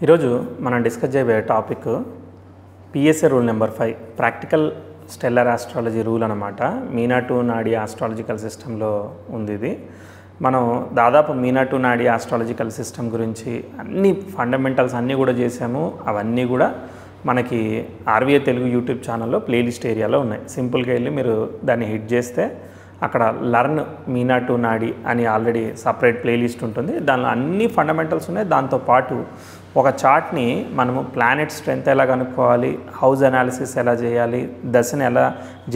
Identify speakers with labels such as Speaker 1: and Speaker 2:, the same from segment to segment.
Speaker 1: ఈరోజు మనం డిస్కస్ చేయబోయే topic PSA rule number 5 practical stellar astrology rule అనమాట. మీనా టు నాడీ ఆస్ట్రాలజికల్ సిస్టంలో ఉంది ఇది. మనం దాదాపు మీనా టు నాడీ ఆస్ట్రాలజికల్ సిస్టమ్ గురించి అన్ని ఫండమెంటల్స్ అన్నీ కూడా చేసాము. అవన్నీ కూడా మనకి ఆర్వీఏ తెలుగు యూట్యూబ్ ఛానల్లో ప్లేలిస్ట్ ఏరియాలో ఉన్నాయి. సింపుల్గా వెళ్ళి మీరు దాన్ని హిట్ చేస్తే అక్కడ లర్న్ మీనా టు నాడీ అని ఆల్రెడీ సపరేట్ ప్లేలిస్ట్ ఉంటుంది. దానిలో అన్ని ఫండమెంటల్స్ ఉన్నాయి. దాంతోపాటు ఒక చార్ట్ని మనము ప్లానెట్ స్ట్రెంత్ ఎలా కనుక్కోవాలి, హౌస్ అనాలిసిస్ ఎలా చేయాలి, దశని ఎలా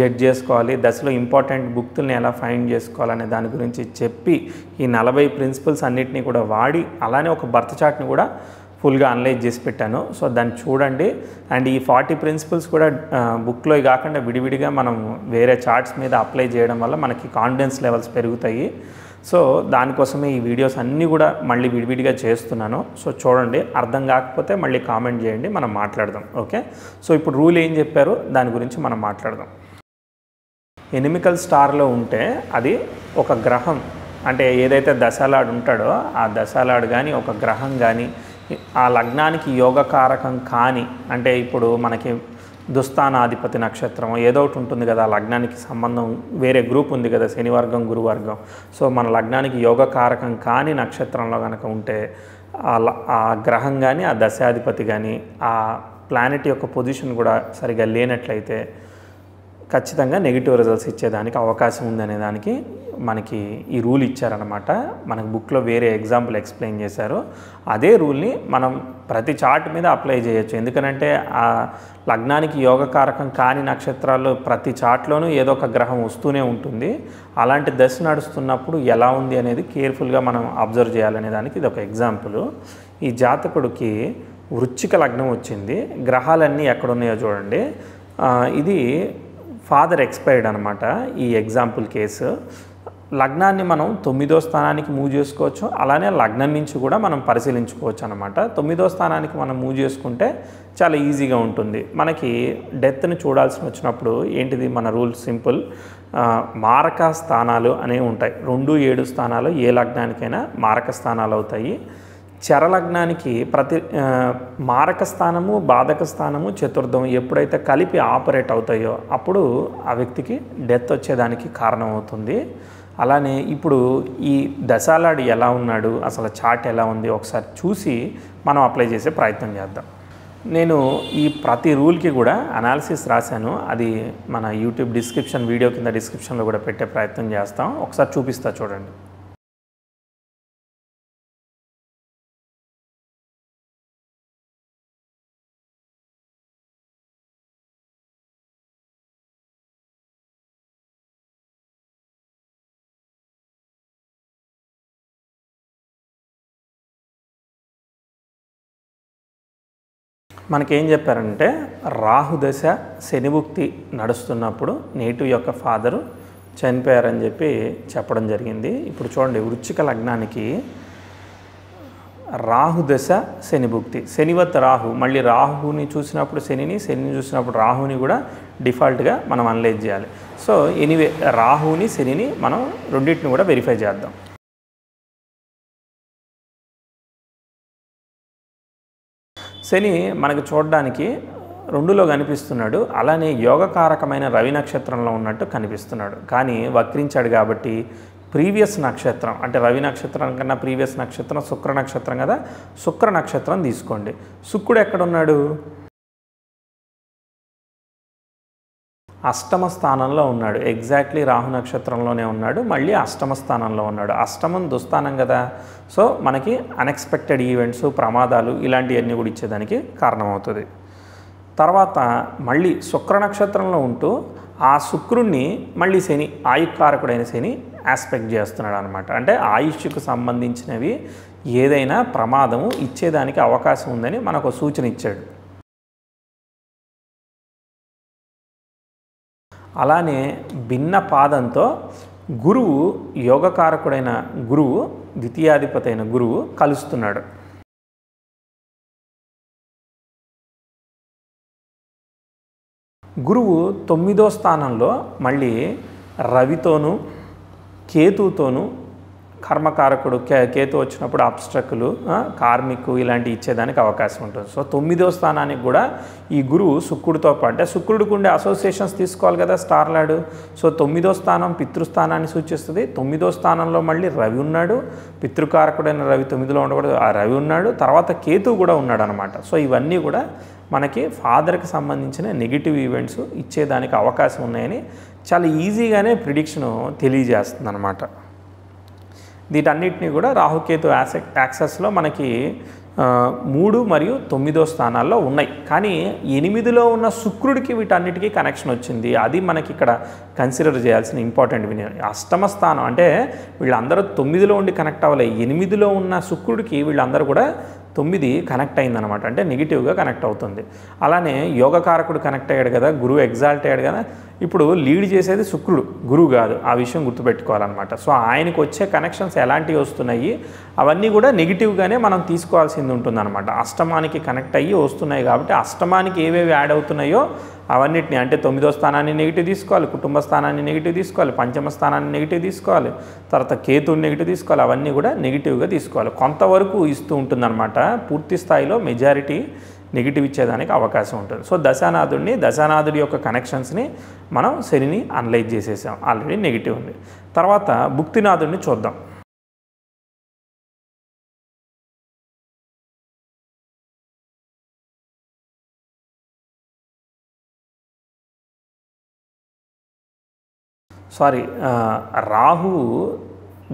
Speaker 1: జడ్జ్ చేసుకోవాలి, దశలో ఇంపార్టెంట్ బుక్తుల్ని ఎలా ఫైండ్ చేసుకోవాలనే దాని గురించి చెప్పి ఈ 40 ప్రిన్సిపల్స్ అన్నిటినీ కూడా వాడి అలానే ఒక బర్త్ చార్ట్ని కూడా ఫుల్గా అనలైజ్ చేసి పెట్టాను. సో దాన్ని చూడండి. అండ్ ఈ 40 ప్రిన్సిపల్స్ కూడా బుక్లో కాకుండా విడివిడిగా మనం వేరే చార్ట్స్ మీద అప్లై చేయడం వల్ల మనకి కాన్ఫిడెన్స్ లెవెల్స్ పెరుగుతాయి. సో దానికోసమే ఈ వీడియోస్ అన్నీ కూడా మళ్ళీ విడివిడిగా చేస్తున్నాను. సో చూడండి, అర్థం కాకపోతే మళ్ళీ కామెంట్ చేయండి, మనం మాట్లాడదాం. ఓకే, సో ఇప్పుడు రూల్ ఏం చెప్పారు దాని గురించి మనం మాట్లాడదాం. ఎనిమికల్ స్టార్లో ఉంటే అది ఒక గ్రహం, అంటే ఏదైతే దశాలాడు ఉంటాడో ఆ దశాలాడు కానీ ఒక గ్రహం కానీ ఆ లగ్నానికి యోగకారకం కానీ, అంటే ఇప్పుడు మనకి దుస్థానాధిపతి నక్షత్రం ఏదో ఒకటి ఉంటుంది కదా, లగ్నానికి సంబంధం వేరే గ్రూప్ ఉంది కదా, శనివర్గం గురువర్గం. సో మన లగ్నానికి యోగకారకం కానీ నక్షత్రంలో కనుక ఉంటే ఆ గ్రహం కానీ ఆ దశాధిపతి కానీ ఆ ప్లానెట్ యొక్క పొజిషన్ కూడా సరిగా లేనట్లయితే ఖచ్చితంగా నెగిటివ్ రిజల్ట్స్ ఇచ్చేదానికి అవకాశం ఉందనే దానికి మనకి ఈ రూల్ ఇచ్చారనమాట. మనకు బుక్లో వేరే ఎగ్జాంపుల్ ఎక్స్ప్లెయిన్ చేశారు. అదే రూల్ని మనం ప్రతి చార్ట్ మీద అప్లై చేయొచ్చు. ఎందుకంటే ఆ లగ్నానికి యోగకారకం కాని నక్షత్రాల్లో ప్రతి చార్ట్లోనూ ఏదో ఒక గ్రహం వస్తూనే ఉంటుంది. అలాంటి దశ నడుస్తున్నప్పుడు ఎలా ఉంది అనేది కేర్ఫుల్గా మనం అబ్జర్వ్ చేయాలనే దానికి ఇది ఒక ఎగ్జాంపుల్. ఈ జాతకుడికి వృశ్చిక లగ్నం వచ్చింది. గ్రహాలన్నీ ఎక్కడున్నాయో చూడండి. ఇది ఫాదర్ ఎక్స్పైర్డ్ అనమాట. ఈ ఎగ్జాంపుల్ కేసు లగ్నాన్ని మనం 9వ స్థానానికి మూవ్ చేసుకోవచ్చు. అలానే లగ్నం నుంచి కూడా మనం పరిశీలించుకోవచ్చు అనమాట. 9వ స్థానానికి మనం మూవ్ చేసుకుంటే చాలా ఈజీగా ఉంటుంది. మనకి డెత్ని చూడాల్సి వచ్చినప్పుడు ఏంటిది మన రూల్ సింపుల్. మారక స్థానాలు అనేవి ఉంటాయి. 2, 7 స్థానాలు ఏ లగ్నానికైనా మారక స్థానాలు అవుతాయి. చరలగ్నానికి ప్రతి మారక స్థానము, బాధక స్థానము, చతుర్థం ఎప్పుడైతే కలిపి ఆపరేట్ అవుతాయో అప్పుడు ఆ వ్యక్తికి డెత్ వచ్చేదానికి కారణం అవుతుంది. అలానే ఇప్పుడు ఈ దశాలాడు ఎలా ఉన్నాడు, అసలు చార్ట్ ఎలా ఉంది ఒకసారి చూసి మనం అప్లై చేసే ప్రయత్నం చేద్దాం. నేను ఈ ప్రతి రూల్కి కూడా అనాలిసిస్ రాశాను. అది మన యూట్యూబ్ వీడియో కింద డిస్క్రిప్షన్లో కూడా పెట్టే ప్రయత్నం చేస్తాం. ఒకసారి చూపిస్తా చూడండి. మనకేం చెప్పారంటే రాహుదశ శనిభుక్తి నడుస్తున్నప్పుడు నేటివ్ యొక్క ఫాదరు చనిపోయారని చెప్పడం జరిగింది. ఇప్పుడు చూడండి, వృశ్చిక లగ్నానికి రాహుదశ శనిభుక్తి, శనివత్ రాహు, మళ్ళీ రాహుని చూసినప్పుడు శనిని చూసినప్పుడు రాహుని కూడా డిఫాల్ట్గా మనం అనలైజ్ చేయాలి. సో ఎనీవే రాహుని శనిని మనం రెండింటిని కూడా వెరిఫై చేద్దాం. శని మనకు చూడడానికి 2లో కనిపిస్తున్నాడు. అలానే యోగకారకమైన రవి నక్షత్రంలో ఉన్నట్టు కనిపిస్తున్నాడు. కానీ వక్రించాడు కాబట్టి ప్రీవియస్ నక్షత్రం, అంటే రవి నక్షత్రం కన్నా ప్రీవియస్ నక్షత్రం శుక్ర నక్షత్రం కదా, శుక్ర నక్షత్రం తీసుకోండి. శుక్రుడు ఎక్కడున్నాడు? అష్టమ స్థానంలో ఉన్నాడు. ఎగ్జాక్ట్లీ రాహు నక్షత్రంలోనే ఉన్నాడు. మళ్ళీ అష్టమ స్థానంలో ఉన్నాడు. అష్టమం దుస్థానం కదా. సో మనకి అన్ఎక్స్పెక్టెడ్ ఈవెంట్స్, ప్రమాదాలు ఇలాంటివన్నీ కూడా ఇచ్చేదానికి కారణమవుతుంది. తర్వాత మళ్ళీ శుక్ర నక్షత్రంలో ఉంటూ ఆ శుక్రుణ్ణి మళ్ళీ శని, ఆయుకారకుడైన శని ఆస్పెక్ట్ చేస్తున్నాడు అనమాట. అంటే ఆయుష్కు సంబంధించినవి ఏదైనా ప్రమాదము ఇచ్చేదానికి అవకాశం ఉందని మనకు సూచన ఇచ్చాడు. అలానే భిన్న పాదంతో గురువు, యోగకారకుడైన గురువు, ద్వితీయాధిపతి అయిన గురువు కలుస్తున్నాడు. గురువు 9వ స్థానంలో మళ్ళీ రవితోనూ కేతుతోనూ కర్మకారకుడు కేతు వచ్చినప్పుడు అబ్స్ట్రకులు, కార్మికు ఇలాంటివి ఇచ్చేదానికి అవకాశం ఉంటుంది. సో 9వ స్థానానికి కూడా ఈ గురువు శుక్రుడితో పాటు, అంటే శుక్రుడికి ఉండే అసోసియేషన్స్ తీసుకోవాలి కదా స్టార్ లార్డ్. సో 9వ స్థానం పితృస్థానాన్ని సూచిస్తుంది. 9వ స్థానంలో మళ్ళీ రవి ఉన్నాడు, పితృకారకుడైన రవి 9లో ఉండకూడదు, ఆ రవి ఉన్నాడు, తర్వాత కేతు కూడా ఉన్నాడు అనమాట. సో ఇవన్నీ కూడా మనకి ఫాదర్కి సంబంధించిన నెగిటివ్ ఈవెంట్స్ ఇచ్చేదానికి అవకాశం ఉన్నాయని చాలా ఈజీగానే ప్రిడిక్షన్ తెలియజేస్తుంది అనమాట. వీటన్నిటిని కూడా రాహుకేతు యాక్సెస్లో మనకి 3 మరియు 9వ స్థానాల్లో ఉన్నాయి. కానీ 8లో ఉన్న శుక్రుడికి వీటన్నిటికీ కనెక్షన్ వచ్చింది. అది మనకి ఇక్కడ కన్సిడర్ చేయాల్సిన ఇంపార్టెంట్ విషయం. అష్టమ స్థానం అంటే వీళ్ళందరూ 9లో ఉండి కనెక్ట్ అవ్వలే. 8లో ఉన్న శుక్రుడికి వీళ్ళందరూ కూడా 9 కనెక్ట్ అయిందనమాట, అంటే నెగిటివ్గా కనెక్ట్ అవుతుంది. అలానే యోగకారకుడు కనెక్ట్ అయ్యాడు కదా, గురువు ఎగ్జాల్ట్ అయ్యాడు కదా. ఇప్పుడు లీడ్ చేసేది శుక్రుడు, గురువు కాదు. ఆ విషయం గుర్తుపెట్టుకోవాలన్నమాట. సో ఆయనకు వచ్చే కనెక్షన్స్ ఎలాంటివి వస్తున్నాయి అవన్నీ కూడా నెగిటివ్గానే మనం తీసుకోవాల్సింది ఉంటుందన్నమాట. అష్టమానికి కనెక్ట్ అయ్యి వస్తున్నాయి కాబట్టి అష్టమానికి ఏవేవి యాడ్ అవుతున్నాయో అవన్నిటిని, అంటే 9వ స్థానాన్ని నెగిటివ్ తీసుకోవాలి, కుటుంబ స్థానాన్ని నెగిటివ్ తీసుకోవాలి, పంచమ స్థానాన్ని నెగిటివ్ తీసుకోవాలి, తర్వాత కేతుని నెగిటివ్ తీసుకోవాలి, అవన్నీ కూడా నెగిటివ్గా తీసుకోవాలి. కొంతవరకు ఇస్తూ ఉంటుందన్నమాట. పూర్తి స్థాయిలో మెజారిటీ నెగిటివ్ ఇచ్చేదానికి అవకాశం ఉంటుంది. సో దశానాథుడి యొక్క కనెక్షన్స్ని మనం శనిని అనలైజ్ చేసేసాం, ఆల్రెడీ నెగిటివ్ ఉంది. తర్వాత భుక్తినాథుడిని చూద్దాం. రాహు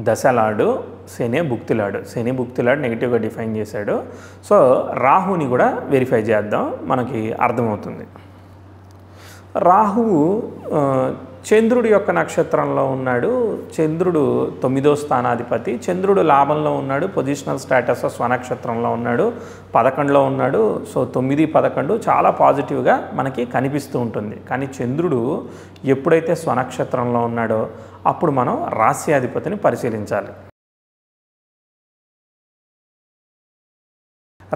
Speaker 1: దశలాడు, శని భుక్తిలాడు. శని భుక్తిలాడు నెగిటివ్గా డిఫైన్ చేశాడు. సో రాహుని కూడా వెరిఫై చేద్దాం, మనకి అర్థమవుతుంది. రాహువు చంద్రుడి యొక్క నక్షత్రంలో ఉన్నాడు. చంద్రుడు 9వ స్థానాధిపతి. చంద్రుడు లాభంలో ఉన్నాడు, పొజిషనల్ స్టేటస్ స్వనక్షత్రంలో ఉన్నాడు, 11లో ఉన్నాడు. సో 9, 11 చాలా పాజిటివ్గా మనకి కనిపిస్తూ ఉంటుంది. కానీ చంద్రుడు ఎప్పుడైతే స్వనక్షత్రంలో ఉన్నాడో అప్పుడు మనం రాస్యాధిపతిని పరిశీలించాలి.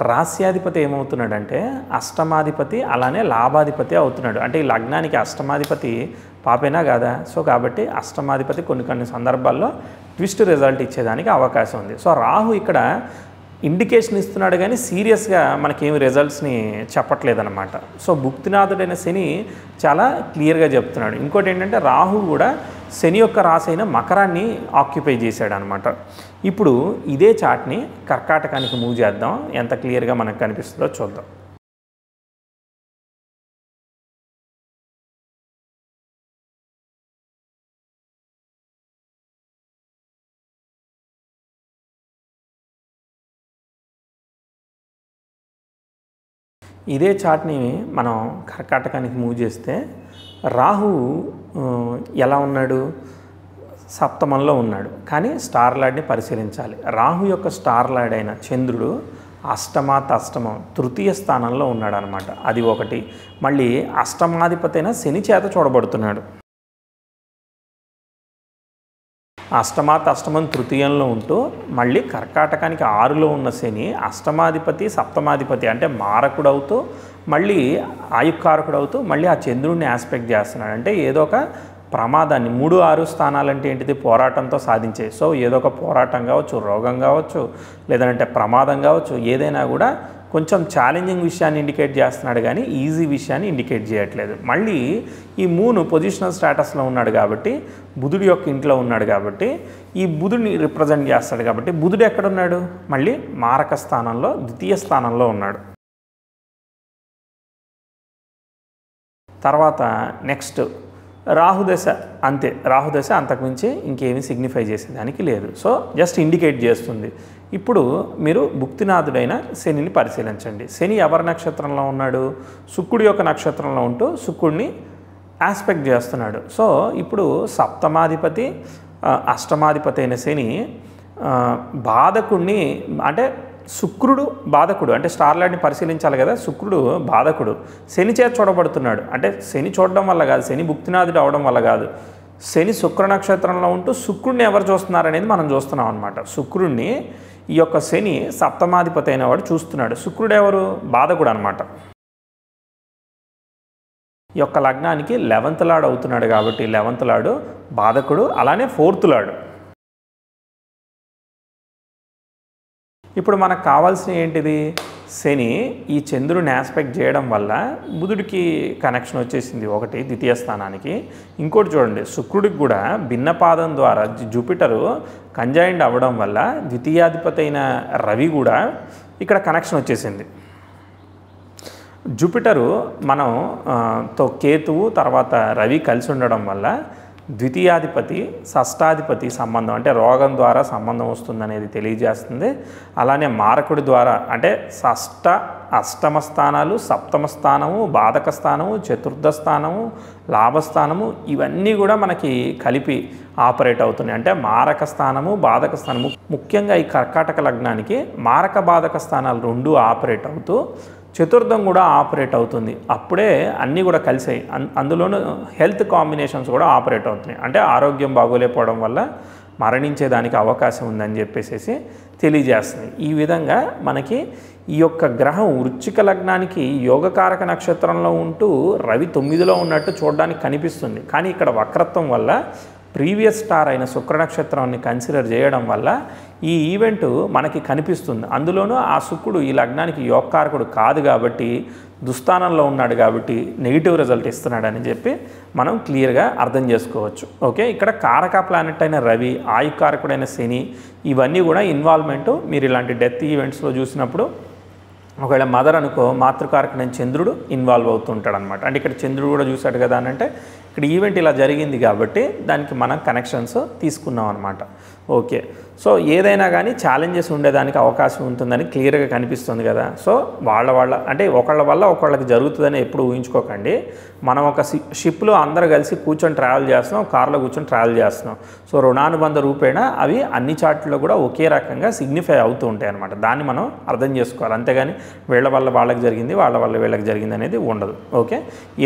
Speaker 1: రాస్యాధిపతి ఏమవుతున్నాడంటే అష్టమాధిపతి, అలానే లాభాధిపతి అవుతున్నాడు. అంటే ఈ లగ్నానికి అష్టమాధిపతి పాపేనా కాదా? సో కాబట్టి అష్టమాధిపతి కొన్ని సందర్భాల్లో ట్విస్ట్ రిజల్ట్ ఇచ్చేదానికి అవకాశం ఉంది. సో రాహు ఇక్కడ ఇండికేషన్ ఇస్తున్నాడు కానీ సీరియస్గా మనకేమి రిజల్ట్స్ని చెప్పట్లేదన్నమాట. సో భుక్తినాథుడైన శని చాలా క్లియర్గా చెప్తున్నాడు. ఇంకోటి ఏంటంటే రాహు కూడా శని యొక్క రాశి అయిన మకరాన్ని ఆక్యుపై చేశాడు అనమాట. ఇప్పుడు ఇదే చార్ట్ని కర్కాటకానికి మూవ్ చేద్దాం, ఎంత క్లియర్గా మనకు కనిపిస్తుందో చూద్దాం. ఇదే చార్ట్ని మనం కర్కాటకానికి మూవ్ చేస్తే రాహు ఎలా ఉన్నాడు? సప్తమంలో ఉన్నాడు. కానీ స్టార్ లార్డ్ని పరిశీలించాలి. రాహు యొక్క స్టార్ లార్డ్ అయిన చంద్రుడు అష్టమం తృతీయ స్థానంలో ఉన్నాడు అనమాట. అది ఒకటి. మళ్ళీ అష్టమాధిపతి అయిన శని చేత చూడబడుతున్నాడు. అష్టమం తృతీయంలో ఉంటూ మళ్ళీ కర్కాటకానికి 6లో ఉన్న శని అష్టమాధిపతి సప్తమాధిపతి అంటే మారకుడు అవుతూ మళ్ళీ ఆయుకారకుడు అవుతూ మళ్ళీ ఆ చంద్రుడిని ఆస్పెక్ట్ చేస్తున్నాడు. అంటే ఏదో ఒక ప్రమాదాన్ని 3, 6 స్థానాలంటే ఏంటిది? పోరాటంతో సాధించే. సో ఏదో ఒక పోరాటం కావచ్చు, రోగం కావచ్చు, లేదంటే ప్రమాదం కావచ్చు, ఏదైనా కూడా కొంచెం ఛాలెంజింగ్ విషయాన్ని ఇండికేట్ చేస్తున్నాడు కానీ ఈజీ విషయాన్ని ఇండికేట్ చేయట్లేదు. మళ్ళీ ఈ మూన్ పొజిషనల్ స్టేటస్లో ఉన్నాడు కాబట్టి, బుధుడి యొక్క ఇంట్లో ఉన్నాడు కాబట్టి, ఈ బుధుడిని రిప్రజెంట్ చేస్తాడు కాబట్టి, బుధుడు ఎక్కడున్నాడు? మళ్ళీ మారక స్థానంలో, ద్వితీయ స్థానంలో ఉన్నాడు. తర్వాత నెక్స్ట్ రాహుదశ. అంతే, రాహుదశ అంతకుమించి ఇంకేమీ సిగ్నిఫై చేసేదానికి లేదు. సో జస్ట్ ఇండికేట్ చేస్తుంది. ఇప్పుడు మీరు భుక్తినాథుడైన శనిని పరిశీలించండి. శని ఎవరి నక్షత్రంలో ఉన్నాడు? శుక్రుడి యొక్క నక్షత్రంలో ఉంటూ శుక్రుడిని ఆస్పెక్ట్ చేస్తున్నాడు. సో ఇప్పుడు సప్తమాధిపతి అష్టమాధిపతి అయిన శని బాధకుడిని, అంటే శుక్రుడు బాధకుడు, అంటే స్టార్ లార్డ్ని పరిశీలించాలి కదా. శుక్రుడు బాధకుడు శని చేత చూడబడుతున్నాడు. అంటే శని చూడడం వల్ల కాదు, శని భుక్తినాథుడు అవడం వల్ల కాదు, శని శుక్ర నక్షత్రంలో ఉంటూ శుక్రుడిని ఎవరు చూస్తున్నారనేది మనం చూస్తున్నాం అనమాట. శుక్రుడిని ఈ యొక్క శని సప్తమాధిపతి అయిన వాడు చూస్తున్నాడు. శుక్రుడు ఎవరు? బాధకుడు అనమాట. ఈ యొక్క లగ్నానికి 11th లార్డ్ అవుతున్నాడు కాబట్టి 11th లార్డ్ బాధకుడు, అలానే 4th లార్డ్. ఇప్పుడు మనకు కావాల్సిన ఏంటిది, శని ఈ చంద్రుడిని ఆస్పెక్ట్ చేయడం వల్ల బుధుడికి కనెక్షన్ వచ్చేసింది ఒకటి ద్వితీయ స్థానానికి. ఇంకోటి చూడండి, శుక్రుడికి కూడా భిన్నపాదం ద్వారా జూపిటరు కంజైండ్ అవ్వడం వల్ల ద్వితీయాధిపతి అయిన రవి కూడా ఇక్కడ కనెక్షన్ వచ్చేసింది. జూపిటరు మనం తో కేతువు తర్వాత రవి కలిసి ఉండడం వల్ల ద్వితీయాధిపతి షష్టాధిపతి సంబంధం అంటే రోగం ద్వారా సంబంధం వస్తుందనేది తెలియజేస్తుంది. అలానే మారకుడి ద్వారా అంటే షష్ట అష్టమ స్థానాలు, సప్తమ స్థానము, బాధక స్థానము, చతుర్థ స్థానము, లాభస్థానము ఇవన్నీ కూడా మనకి కలిపి ఆపరేట్ అవుతున్నాయి. అంటే మారక స్థానము, బాధక స్థానము, ముఖ్యంగా ఈ కర్కాటక లగ్నానికి మారక బాధక స్థానాలు రెండు ఆపరేట్ అవుతూ చతుర్థం కూడా ఆపరేట్ అవుతుంది. అప్పుడే అన్నీ కూడా కలిసాయి. అందులోనూ హెల్త్ కాంబినేషన్స్ కూడా ఆపరేట్ అవుతున్నాయి. అంటే ఆరోగ్యం బాగోలేకపోవడం వల్ల మరణించేదానికి అవకాశం ఉందని చెప్పేసి తెలియజేస్తుంది. ఈ విధంగా మనకి ఈ యొక్క గ్రహం వృశ్చిక లగ్నానికి యోగకారక నక్షత్రంలో ఉంటూ రవి 9లో ఉన్నట్టు చూడడానికి కనిపిస్తుంది. కానీ ఇక్కడ వక్రత్వం వల్ల ప్రీవియస్ స్టార్ అయిన శుక్ర నక్షత్రాన్ని కన్సిడర్ చేయడం వల్ల ఈ ఈవెంట్ మనకి కనిపిస్తుంది. అందులోనూ ఆ శుక్రుడు ఈ లగ్నానికి యోగకారకుడు కాదు కాబట్టి దుస్థానంలో ఉన్నాడు కాబట్టి నెగిటివ్ రిజల్ట్ ఇస్తున్నాడని చెప్పి మనం క్లియర్గా అర్థం చేసుకోవచ్చు. ఓకే, ఇక్కడ కారక ప్లానెట్ అయిన రవి, ఆయుకారకుడైన శని ఇవన్నీ కూడా ఇన్వాల్వ్మెంటు మీరు ఇలాంటి డెత్ ఈవెంట్స్లో చూసినప్పుడు ఒకవేళ మదర్ అనుకో మాతృకారకుడైన చంద్రుడు ఇన్వాల్వ్ అవుతుంటాడు అనమాట. అంటే ఇక్కడ చంద్రుడు కూడా చూశాడు కదా అని అంటే ఇక్కడ ఈవెంట్ ఇలా జరిగింది కాబట్టి దానికి మనం కనెక్షన్స్ తీసుకున్నాం అనమాట. ఓకే, సో ఏదైనా కానీ ఛాలెంజెస్ ఉండేదానికి అవకాశం ఉంటుందని క్లియర్గా కనిపిస్తుంది కదా. సో వాళ్ళ అంటే ఒకళ్ళ వల్ల ఒకళ్ళకి జరుగుతుందని ఎప్పుడు ఊహించుకోకండి. మనం ఒక షిప్లో అందరూ కలిసి కూర్చొని ట్రావెల్ చేస్తున్నాం, కార్లో కూర్చొని ట్రావెల్ చేస్తున్నాం. సో రుణానుబంధ రూపేణ అవి అన్ని చార్ట్లో కూడా ఒకే రకంగా సిగ్నిఫై అవుతూ ఉంటాయి అనమాట. దాన్ని మనం అర్థం చేసుకోవాలి. అంతేగాని వీళ్ళ వల్ల వాళ్ళకి జరిగింది, వాళ్ళ వల్ల వీళ్ళకి జరిగింది అనేది ఉండదు. ఓకే,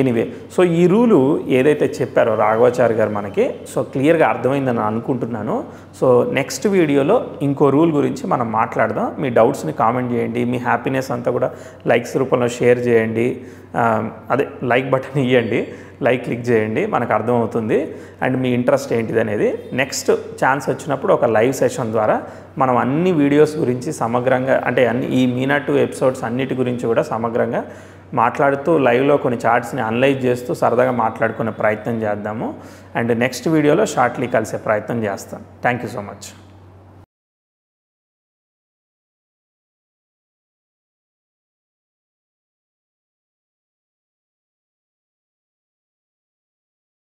Speaker 1: ఎనీవే, సో ఈ రూలు ఏదైతే చెప్పారో రాఘవాచారి గారు మనకి, సో క్లియర్గా అర్థమైందని అనుకుంటున్నాను. సో నెక్స్ట్ వీడియోలో ఇంకో రూల్ గురించి మనం మాట్లాడదాం. మీ డౌట్స్ని కామెంట్ చేయండి. మీ హ్యాపీనెస్ అంతా కూడా లైక్స్ రూపంలో షేర్ చేయండి. అదే లైక్ బటన్ ఇవ్వండి, లైక్ క్లిక్ చేయండి, మనకు అర్థమవుతుంది. అండ్ మీ ఇంట్రెస్ట్ ఏంటిది అనేది నెక్స్ట్ ఛాన్స్ వచ్చినప్పుడు ఒక లైవ్ సెషన్ ద్వారా మనం అన్ని వీడియోస్ గురించి సమగ్రంగా అంటే ఈ మీనా2 ఎపిసోడ్స్ అన్నిటి గురించి కూడా సమగ్రంగా మాట్లాడుతూ లైవ్లో కొన్ని చార్ట్స్ని అనలైజ్ చేస్తూ సరదాగా మాట్లాడుకునే ప్రయత్నం చేద్దాము. అండ్ నెక్స్ట్ వీడియోలో షార్ట్లీ కలిసే ప్రయత్నం చేస్తాం. Thank you so much.